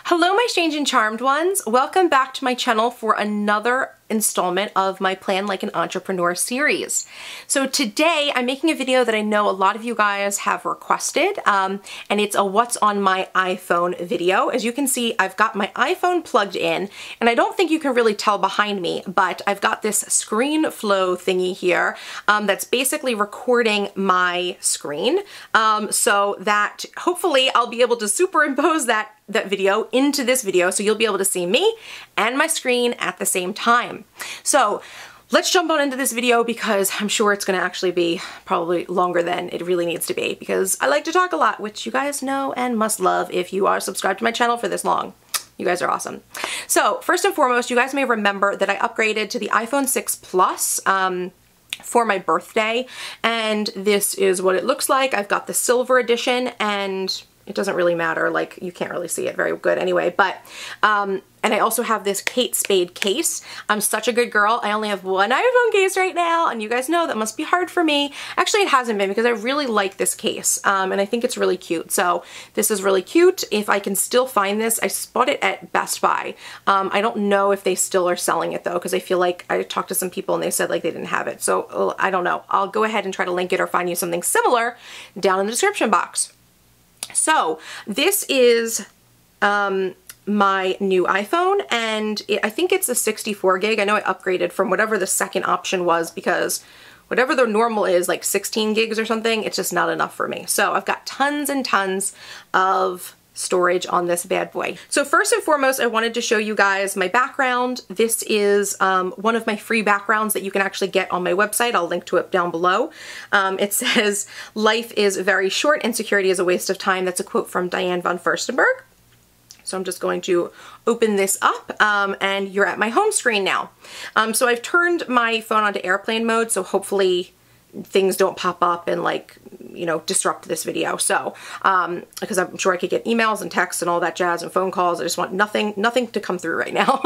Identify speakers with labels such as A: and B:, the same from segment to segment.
A: Hello my strange and charmed ones, welcome back to my channel for another installment of my Plan Like an Entrepreneur series. So today I'm making a video that I know a lot of you guys have requested, and it's a what's on my iPhone video. As you can see, I've got my iPhone plugged in, and I don't think you can really tell behind me, but I've got this screen flow thingy here that's basically recording my screen, so that hopefully I'll be able to superimpose that video into this video so you'll be able to see me and my screen at the same time. So let's jump on into this video because I'm sure it's going to actually be probably longer than it really needs to be because I like to talk a lot, which you guys know and must love if you are subscribed to my channel for this long. You guys are awesome. So first and foremost, you guys may remember that I upgraded to the iPhone 6 Plus for my birthday, and this is what it looks like. I've got the silver edition, and it doesn't really matter, like you can't really see it very good anyway, but and I also have this Kate Spade case. I'm such a good girl. I only have one iPhone case right now, and you guys know that must be hard for me. Actually, it hasn't been because I really like this case, and I think it's really cute. So this is really cute. If I can still find this, I bought it at Best Buy. I don't know if they still are selling it though, because I feel like I talked to some people and they said like they didn't have it. So I don't know. I'll go ahead and try to link it or find you something similar down in the description box. So this is my new iPhone, and I think it's a 64 gig. I know I upgraded from whatever the second option was because whatever the normal is, like 16 gigs or something, it's just not enough for me. So I've got tons and tons of storage on this bad boy. So first and foremost, I wanted to show you guys my background. This is one of my free backgrounds that you can actually get on my website. I'll link to it down below. It says, "Life is very short and security is a waste of time." That's a quote from Diane von Furstenberg. So I'm just going to open this up, and you're at my home screen now. So I've turned my phone onto airplane mode, so hopefully things don't pop up and like, you know, disrupt this video. So, because I'm sure I could get emails and texts and all that jazz and phone calls. I just want nothing to come through right now.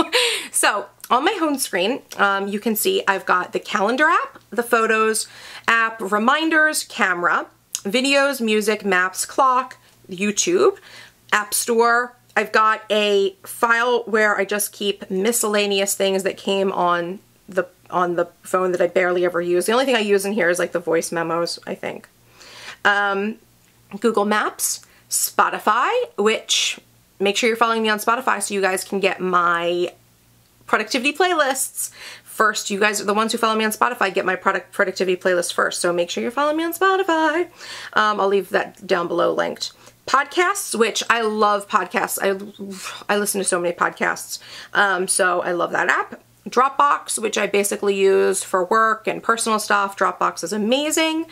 A: So on my home screen, you can see I've got the calendar app, the photos app, reminders, camera, videos, music, maps, clock, YouTube, app store. I've got a file where I just keep miscellaneous things that came on the phone that I barely ever use. The only thing I use in here is like the voice memos, I think. Google Maps, Spotify, which make sure you're following me on Spotify so you guys can get my productivity playlists first. You guys are the ones who follow me on Spotify, get my productivity playlist first. So make sure you're following me on Spotify. I'll leave that down below linked. Podcasts, which I love podcasts. I listen to so many podcasts. So I love that app. Dropbox, which I basically use for work and personal stuff. Dropbox is amazing.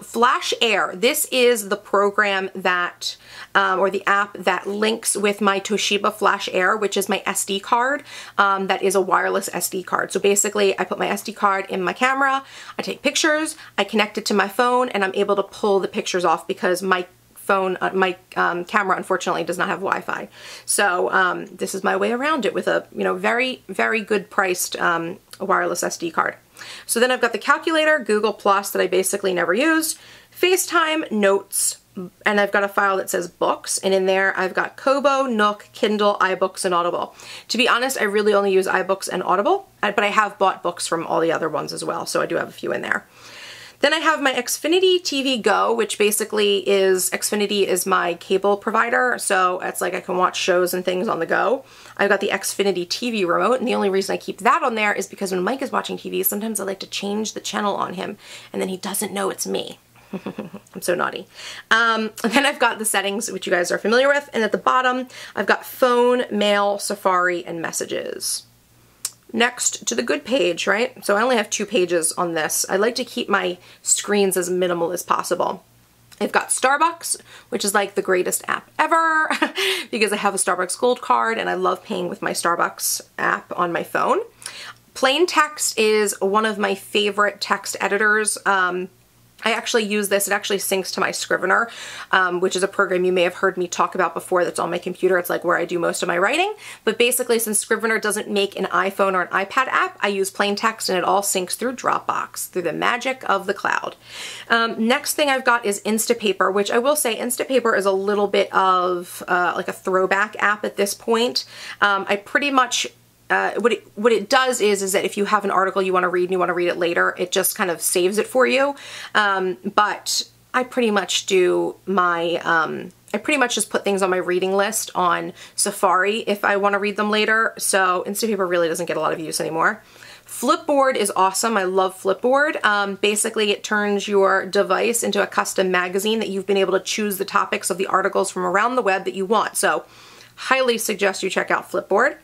A: Flash Air. This is the program that, or the app that links with my Toshiba Flash Air, which is my SD card. That is a wireless SD card. So basically I put my SD card in my camera, I take pictures, I connect it to my phone, and I'm able to pull the pictures off because my phone, my camera unfortunately does not have Wi-Fi. So this is my way around it with a, you know, very, very good priced wireless SD card. So then I've got the calculator, Google Plus that I basically never use, FaceTime, notes, and I've got a file that says books, and in there I've got Kobo, Nook, Kindle, iBooks, and Audible. To be honest, I really only use iBooks and Audible, but I have bought books from all the other ones as well, so I do have a few in there. Then I have my Xfinity TV Go, which basically is, Xfinity is my cable provider, so it's like I can watch shows and things on the go. I've got the Xfinity TV remote, and the only reason I keep that on there is because when Mike is watching TV, sometimes I like to change the channel on him, and then he doesn't know it's me. I'm so naughty. And then I've got the settings, which you guys are familiar with, and at the bottom, I've got phone, mail, Safari, and messages. Next to the good page, right? So I only have 2 pages on this. I like to keep my screens as minimal as possible. I've got Starbucks, which is like the greatest app ever because I have a Starbucks Gold card and I love paying with my Starbucks app on my phone. Plain Text is one of my favorite text editors. I actually use this, it actually syncs to my Scrivener, which is a program you may have heard me talk about before that's on my computer. It's like where I do most of my writing. But basically, since Scrivener doesn't make an iPhone or an iPad app, I use plain text and it all syncs through Dropbox, through the magic of the cloud. Next thing I've got is Instapaper, which I will say Instapaper is a little bit of like a throwback app at this point. I pretty much what it does is that if you have an article you want to read and you want to read it later, it just kind of saves it for you. But I pretty much do my, I pretty much just put things on my reading list on Safari if I want to read them later. So Instapaper really doesn't get a lot of use anymore. Flipboard is awesome. I love Flipboard. Basically, it turns your device into a custom magazine that you've been able to choose the topics of the articles from around the web that you want. So highly suggest you check out Flipboard.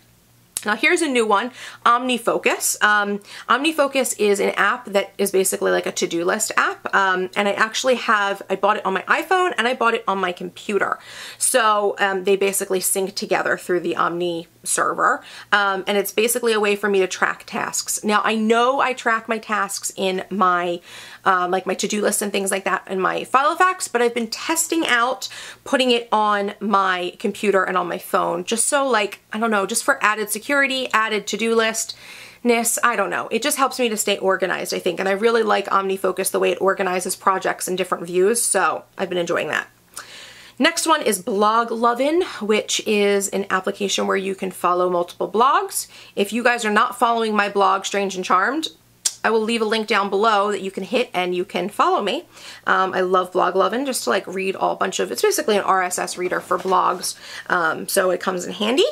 A: Now here's a new one, OmniFocus. OmniFocus is an app that is basically like a to-do list app, and I bought it on my iPhone and I bought it on my computer. So they basically sync together through the Omni server, and it's basically a way for me to track tasks. Now I know I track my tasks in my like my to-do list and things like that in my Filofax, but I've been testing out putting it on my computer and on my phone just so, like, I don't know, just for added security, added to-do listness, I don't know. It just helps me to stay organized, I think, and I really like OmniFocus, the way it organizes projects in different views, so I've been enjoying that. Next one is Bloglovin, which is an application where you can follow multiple blogs. If you guys are not following my blog, Strange and Charmed, I will leave a link down below that you can hit and you can follow me. I love Bloglovin just to like read all bunch of, it's basically an RSS reader for blogs, so it comes in handy.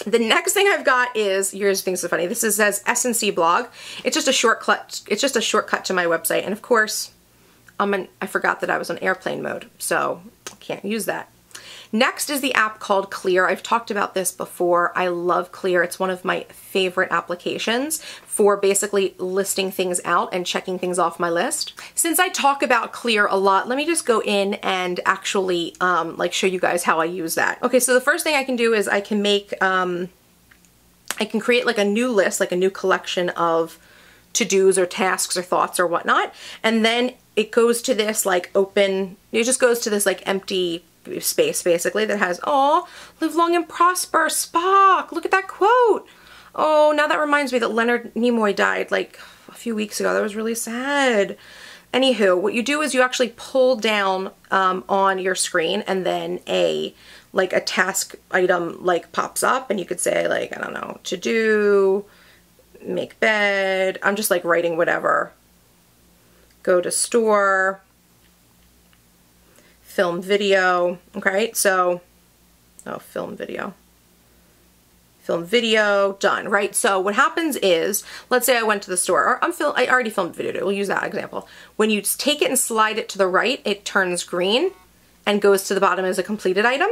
A: The next thing I've got is, yours things so funny, this says S&C blog. It's just a shortcut to my website, and of course, I forgot that I was on airplane mode, so I can't use that. Next is the app called Clear. I've talked about this before. I love Clear. It's one of my favorite applications for basically listing things out and checking things off my list. Since I talk about Clear a lot, let me just go in and actually like show you guys how I use that. Okay, so the first thing I can do is I can make, I can create like a new list, like a new collection of to-dos or tasks or thoughts or whatnot, and then it goes to this like open, it just goes to this like empty space basically that has, oh, live long and prosper, Spock, look at that quote. Oh, now that reminds me that Leonard Nimoy died like a few weeks ago. That was really sad. Anywho, what you do is you actually pull down on your screen, and then a task item like pops up, and you could say like, I don't know, to do, make bed, I'm just like writing whatever, go to store, film video, okay, so, oh, film video, done, right? So what happens is, let's say I went to the store, or I already filmed video, we'll use that example. When you take it and slide it to the right, it turns green and goes to the bottom as a completed item.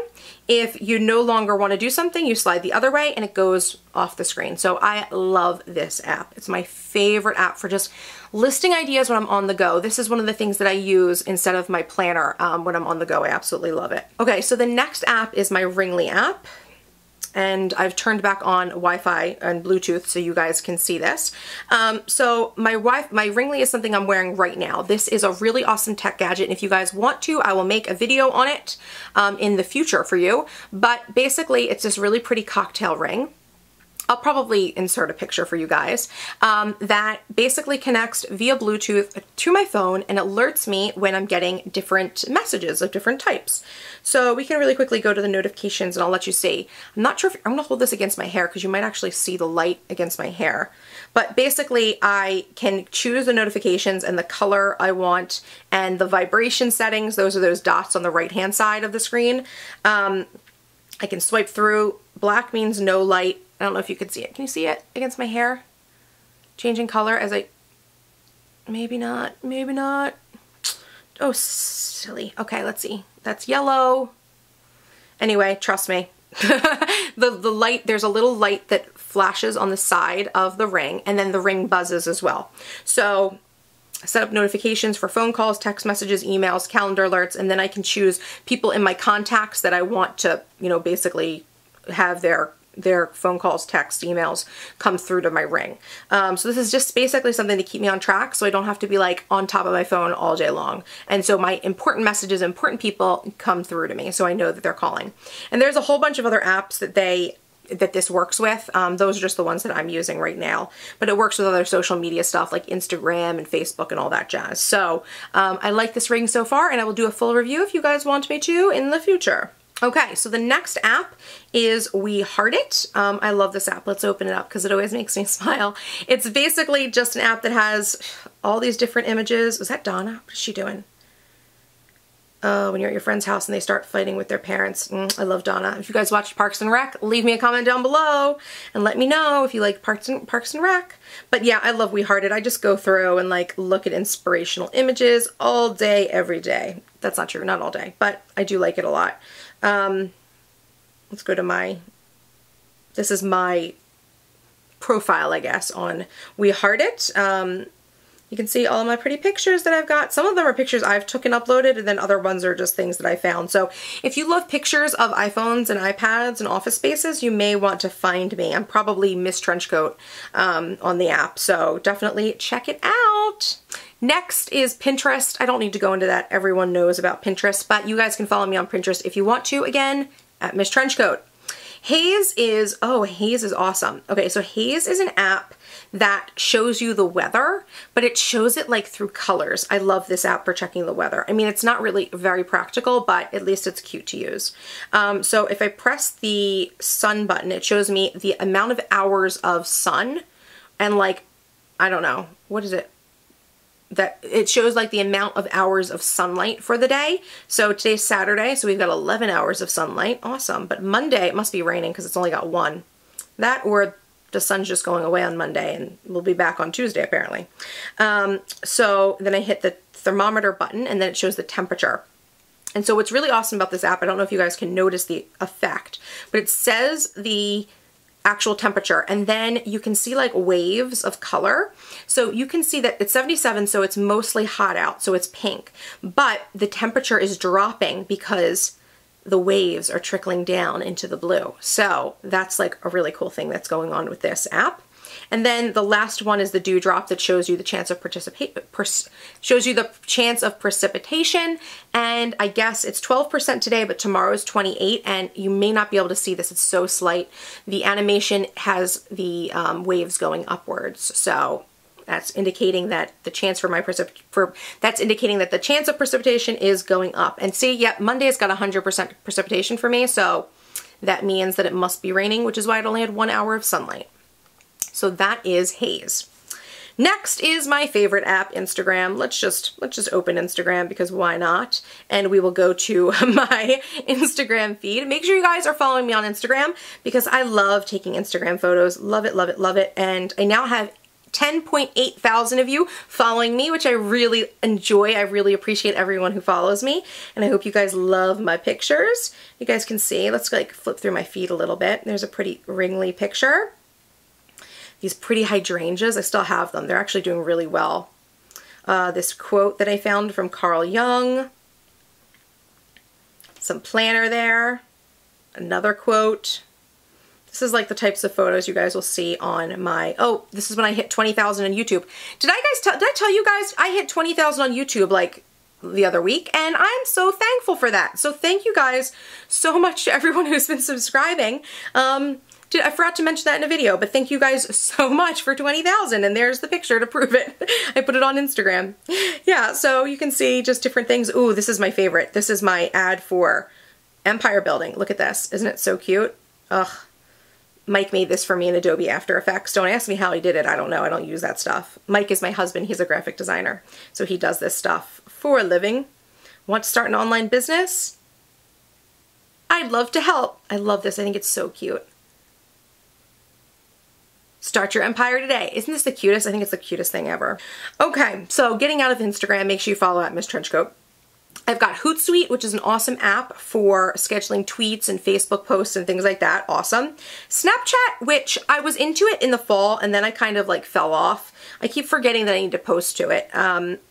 A: If you no longer want to do something, you slide the other way and it goes off the screen. So I love this app. It's my favorite app for just listing ideas when I'm on the go. This is one of the things that I use instead of my planner when I'm on the go. I absolutely love it. Okay, so the next app is my Ringly app. And I've turned back on Wi-Fi and Bluetooth so you guys can see this. So my Ringly is something I'm wearing right now. This is a really awesome tech gadget, and if you guys want to, I will make a video on it in the future for you. But basically, it's this really pretty cocktail ring. I'll probably insert a picture for you guys, that basically connects via Bluetooth to my phone and alerts me when I'm getting different messages of different types. So we can really quickly go to the notifications and I'll let you see. I'm not sure if I'm gonna hold this against my hair because you might actually see the light against my hair. But basically I can choose the notifications and the color I want and the vibration settings. Those are those dots on the right-hand side of the screen. I can swipe through. Black means no light. I don't know if you can see it. Can you see it against my hair? Changing color as I, maybe not, maybe not. Oh, silly. Okay, let's see. That's yellow. Anyway, trust me. The light, there's a little light that flashes on the side of the ring, and then the ring buzzes as well. So I set up notifications for phone calls, text messages, emails, calendar alerts, and then I can choose people in my contacts that I want to, you know, basically have their their phone calls, texts, emails come through to my Ring. So this is just basically something to keep me on track so I don't have to be like on top of my phone all day long. And so my important messages, important people come through to me so I know that they're calling. And there's a whole bunch of other apps that this works with. Those are just the ones that I'm using right now, but it works with other social media stuff like Instagram and Facebook and all that jazz. So I like this Ring so far, and I will do a full review if you guys want me to in the future. Okay, so the next app is We Heart It. I love this app. Let's open it up because it always makes me smile. It's basically just an app that has all these different images. Was that Donna? What is she doing? When you're at your friend's house and they start fighting with their parents. I love Donna. If you guys watch Parks and Rec, leave me a comment down below and let me know if you like Parks and Rec. But yeah, I love We Heart It. I just go through and like look at inspirational images all day, every day. That's not true, not all day, but I do like it a lot. Let's go to this is my profile, I guess, on We Heart It. You can see all of my pretty pictures that I've got. Some of them are pictures I've took and uploaded, and then other ones are just things that I found. So if you love pictures of iPhones and iPads and office spaces, you may want to find me. I'm probably MissTrenchcoat on the app, so definitely check it out. Next is Pinterest. I don't need to go into that. Everyone knows about Pinterest, but you guys can follow me on Pinterest if you want to, again, at MissTrenchcoat. Haze is awesome. Okay, so Haze is an app that shows you the weather, but it shows it like through colors. I love this app for checking the weather. I mean, it's not really very practical, but at least it's cute to use. So if I press the sun button, it shows me the amount of hours of sun and like, I don't know, what is it? That it shows like the amount of hours of sunlight for the day. So today's Saturday, so we've got 11 hours of sunlight. Awesome. But Monday, it must be raining because it's only got 1. That or the sun's just going away on Monday and we'll be back on Tuesday apparently. So then I hit the thermometer button and then it shows the temperature. And so what's really awesome about this app, I don't know if you guys can notice the effect, but it says the actual temperature, and then you can see like waves of color. So you can see that it's 77, so it's mostly hot out, so it's pink, but the temperature is dropping because the waves are trickling down into the blue. So that's like a really cool thing that's going on with this app. And then the last one is the dewdrop that shows you the chance of precipitation. And I guess it's 12% today, but tomorrow is 28, and you may not be able to see this. It's so slight. The animation has the waves going upwards. So that's indicating that the chance that's indicating that the chance of precipitation is going up. And see, yep, Monday's got 100% precipitation for me, so that means that it must be raining, which is why it only had 1 hour of sunlight. So that is Haze. Next is my favorite app, Instagram. Let's just open Instagram because why not? And we will go to my Instagram feed. Make sure you guys are following me on Instagram because I love taking Instagram photos. Love it, love it, love it. And I now have 10.8 thousand of you following me, which I really enjoy. I really appreciate everyone who follows me, and I hope you guys love my pictures. You guys can see, let's like flip through my feed a little bit. There's a pretty ringly picture. These pretty hydrangeas, I still have them. They're actually doing really well. This quote that I found from Carl Jung. Some planner there. Another quote. This is like the types of photos you guys will see on my, oh, this is when I hit 20,000 on YouTube. Did I tell you guys I hit 20,000 on YouTube like the other week? And I'm so thankful for that. So thank you guys so much to everyone who's been subscribing. I forgot to mention that in a video, but thank you guys so much for 20,000, and there's the picture to prove it. I put it on Instagram. Yeah, so you can see just different things. Ooh, this is my favorite. This is my ad for Empire Building. Look at this. Isn't it so cute? Ugh. Mike made this for me in Adobe After Effects. Don't ask me how he did it. I don't know. I don't use that stuff. Mike is my husband. He's a graphic designer, so he does this stuff for a living. Want to start an online business? I'd love to help. I love this. I think it's so cute. Start your empire today. Isn't this the cutest? I think it's the cutest thing ever. Okay, so getting out of Instagram, make sure you follow at MissTrenchcoat. I've got Hootsuite, which is an awesome app for scheduling tweets and Facebook posts and things like that. Awesome. Snapchat, which I was into it in the fall and then I kind of like fell off. I keep forgetting that I need to post to it.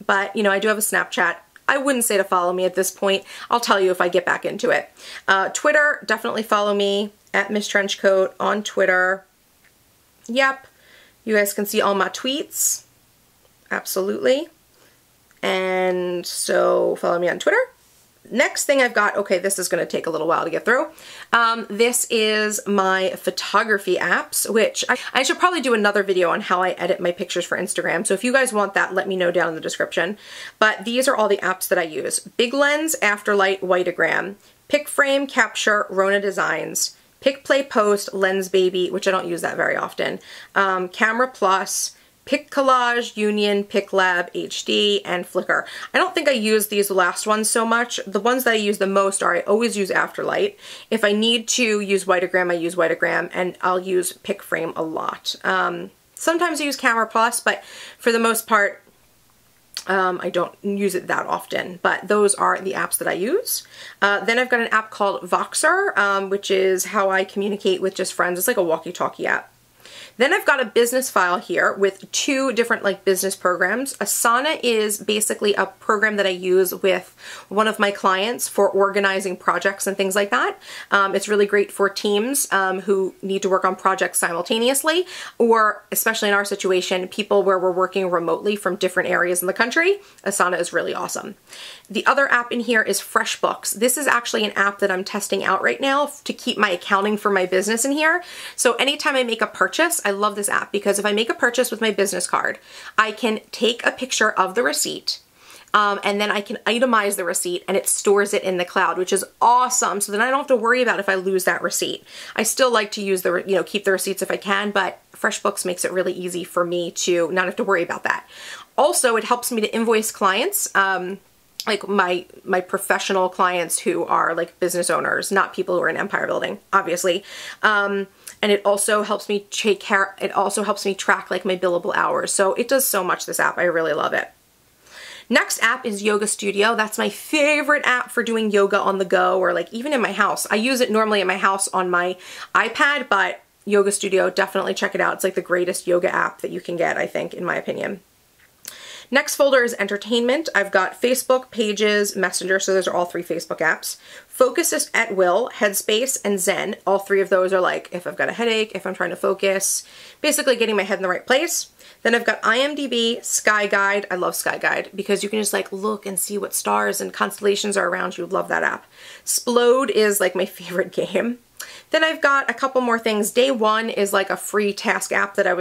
A: But you know, I do have a Snapchat. I wouldn't say to follow me at this point. I'll tell you if I get back into it. Twitter, definitely follow me. at MissTrenchcoat on Twitter. Yep, you guys can see all my tweets. Absolutely. And so follow me on Twitter. Next thing I've got, okay, this is going to take a little while to get through. This is my photography apps, which I should probably do another video on how I edit my pictures for Instagram. So if you guys want that, let me know down in the description. But these are all the apps that I use. Big Lens, Afterlight, Whiteogram, Pick Frame, Capture, Rona Designs, Pick Play Post, Lens Baby, which I don't use that very often, Camera Plus, Pick Collage, Union, Pick Lab, HD, and Flickr. I don't think I use these last ones so much. The ones that I use the most are I always use Afterlight. If I need to use Whiteogram, I use Whiteogram, and I'll use Pick Frame a lot. Sometimes I use Camera Plus, but for the most part, I don't use it that often, but those are the apps that I use. Then I've got an app called Voxer, which is how I communicate with just friends. It's like a walkie-talkie app. Then I've got a business file here with two different like business programs. Asana is basically a program that I use with one of my clients for organizing projects and things like that. It's really great for teams who need to work on projects simultaneously, or especially in our situation, people where we're working remotely from different areas in the country. Asana is really awesome. The other app in here is FreshBooks. This is actually an app that I'm testing out right now to keep my accounting for my business in here. So anytime I make a purchase, I love this app because if I make a purchase with my business card, I can take a picture of the receipt and then I can itemize the receipt and it stores it in the cloud, which is awesome. So then I don't have to worry about if I lose that receipt. I still like to use the, keep the receipts if I can, but FreshBooks makes it really easy for me to not have to worry about that. Also, it helps me to invoice clients, like my professional clients who are like business owners, not people who are in empire building, obviously. And it also helps me track like my billable hours. So it does so much, this app. I really love it. Next app is Yoga Studio. That's my favorite app for doing yoga on the go or like even in my house. I use it normally in my house on my iPad, but Yoga Studio, definitely check it out. It's like the greatest yoga app that you can get, I think, in my opinion. Next folder is entertainment. I've got Facebook, Pages, Messenger, so those are all three Facebook apps. Focus at Will, Headspace, and Zen. All three of those are like if I've got a headache, if I'm trying to focus, basically getting my head in the right place. Then I've got IMDb, Sky Guide. I love Sky Guide because you can just like look and see what stars and constellations are around you. Love that app. Splode is like my favorite game. Then I've got a couple more things. Day One is like a free task app that I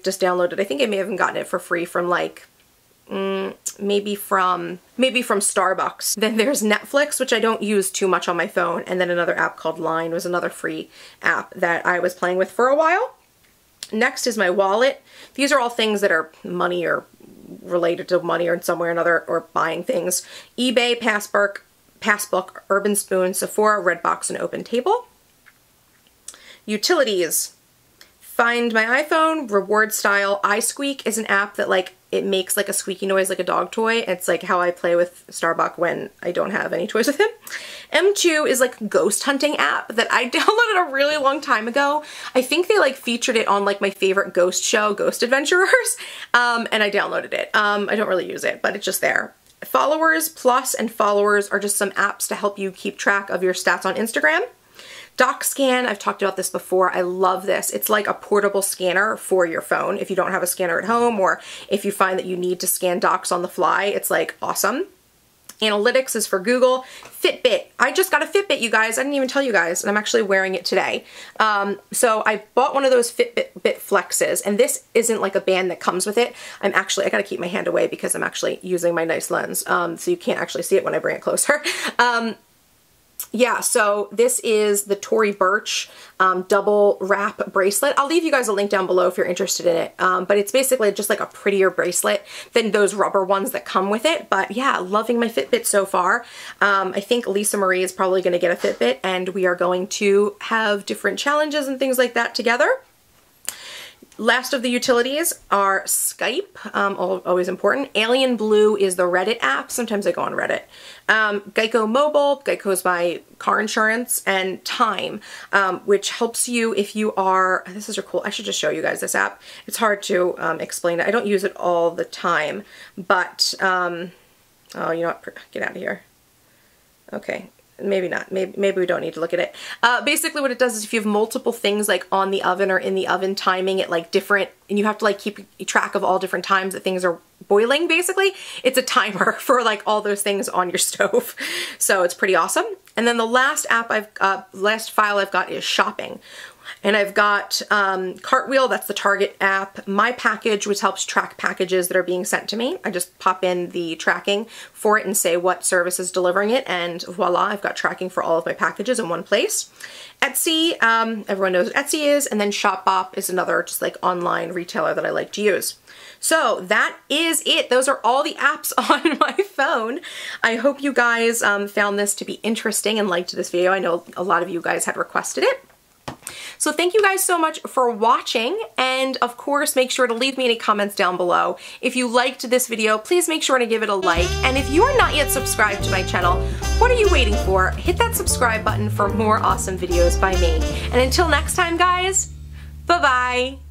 A: just downloaded. I think I may have gotten it for free from like maybe from Starbucks. Then there's Netflix, which I don't use too much on my phone, and then another app called Line was another free app that I was playing with for a while. Next is my wallet. These are all things that are money or related to money or in some way or another, or buying things. eBay, Passbook, Urban Spoon, Sephora, Redbox, and OpenTable. Utilities. Find My iPhone, Reward Style. iSqueak is an app that like it makes like a squeaky noise like a dog toy. It's like how I play with Starbuck when I don't have any toys with him. M2 is like a ghost hunting app that I downloaded a really long time ago. I think they like featured it on like my favorite ghost show, Ghost Adventurers, and I downloaded it. I don't really use it, but it's just there. Followers Plus and Followers are just some apps to help you keep track of your stats on Instagram. DocScan, I've talked about this before. I love this. It's like a portable scanner for your phone if you don't have a scanner at home, or if you find that you need to scan docs on the fly. It's like awesome. Analytics is for Google. Fitbit. I just got a Fitbit, you guys. I didn't even tell you guys, and I'm actually wearing it today. So I bought one of those Fitbit Flexes, and this isn't like a band that comes with it. I gotta keep my hand away because I'm actually using my nice lens, so you can't actually see it when I bring it closer. Yeah, so this is the Tory Burch double wrap bracelet. I'll leave you guys a link down below if you're interested in it. But it's basically just like a prettier bracelet than those rubber ones that come with it. But yeah, loving my Fitbit so far. I think Lisa Marie is probably going to get a Fitbit, and we are going to have different challenges and things like that together. Last of the utilities are Skype, always important. Alien Blue is the Reddit app. Sometimes I go on Reddit. Geico Mobile, Geico is my car insurance, and Time, which helps you if you are, this is cool, I should just show you guys this app. It's hard to explain it. I don't use it all the time, but, oh, you know what, get out of here. Okay, maybe not. Maybe we don't need to look at it. Basically what it does is if you have multiple things like on the oven or in the oven, timing it like different, and you have to like keep track of all different times that things are boiling, basically, it's a timer for like all those things on your stove. So it's pretty awesome. And then the last last file I've got is shopping. And I've got Cartwheel, that's the Target app, My Package, which helps track packages that are being sent to me. I just pop in the tracking for it and say what service is delivering it, and voila, I've got tracking for all of my packages in one place. Etsy, everyone knows what Etsy is, and then Shopbop is another just like online retailer that I like to use. So that is it. Those are all the apps on my phone. I hope you guys found this to be interesting and liked this video. I know a lot of you guys had requested it. So thank you guys so much for watching, and of course make sure to leave me any comments down below. If you liked this video, please make sure to give it a like, and if you are not yet subscribed to my channel, what are you waiting for? Hit that subscribe button for more awesome videos by me. And until next time guys, bye-bye!